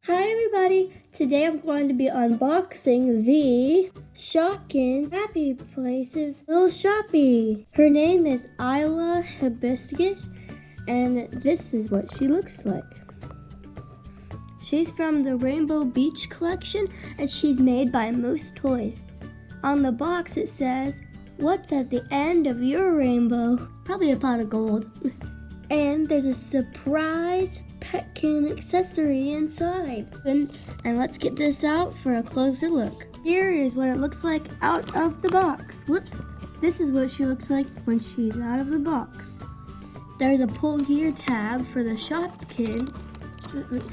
Hi everybody! Today I'm going to be unboxing the Shopkins Happy Places little Shoppie. Her name is Isla Hibiscus and this is what she looks like. She's from the Rainbow Beach collection and she's made by Moose Toys. On the box it says, "What's at the end of your rainbow?" Probably a pot of gold. And there's a surprise petkin accessory inside. And let's get this out for a closer look. Here is what it looks like out of the box. Whoops. This is what she looks like when she's out of the box. There's a pull here tab for the Shopkin,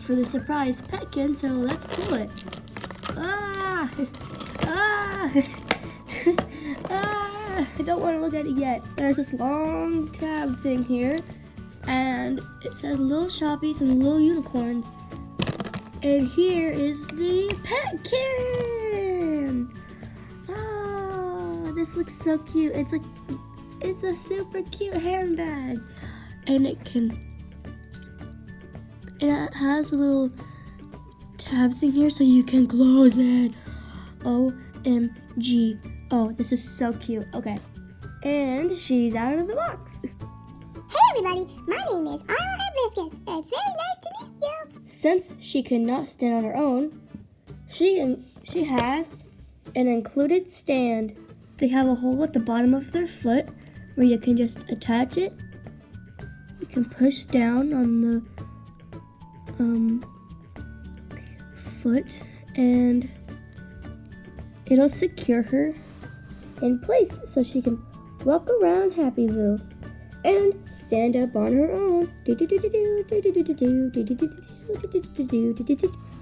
for the surprise petkin, so let's pull it. Ah! Ah! Ah! I don't want to look at it yet. There's this long tab thing here. And it says little Shoppies and little unicorns. And here is the petkin. Oh, this looks so cute. It's a super cute handbag. And it has a little tab thing here so you can close it. OMG. Oh, this is so cute. Okay. And she's out of the box. Hey everybody, my name is Isla Hibiscus. It's very nice to meet you. Since she cannot stand on her own, she has an included stand. They have a hole at the bottom of their foot where you can just attach it. You can push down on the foot and it'll secure her in place so she can walk around Happyville and stand up on her own.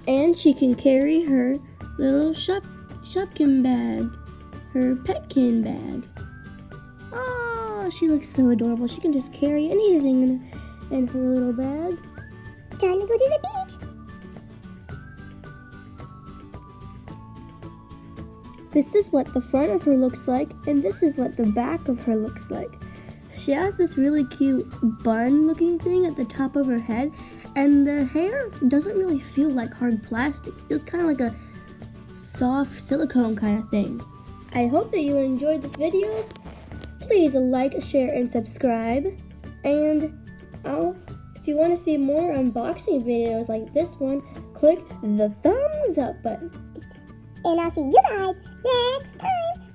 And she can carry her little Shopkin bag, her petkin bag. Oh, she looks so adorable. She can just carry anything in her little bag. Time to go to the beach. This is what the front of her looks like, and this is what the back of her looks like. She has this really cute bun looking thing at the top of her head, and the hair doesn't really feel like hard plastic. It feels kind of like a soft silicone kind of thing. I hope that you enjoyed this video. Please like, share, and subscribe. And if you want to see more unboxing videos like this one, click the thumbs up button. And I'll see you guys next time.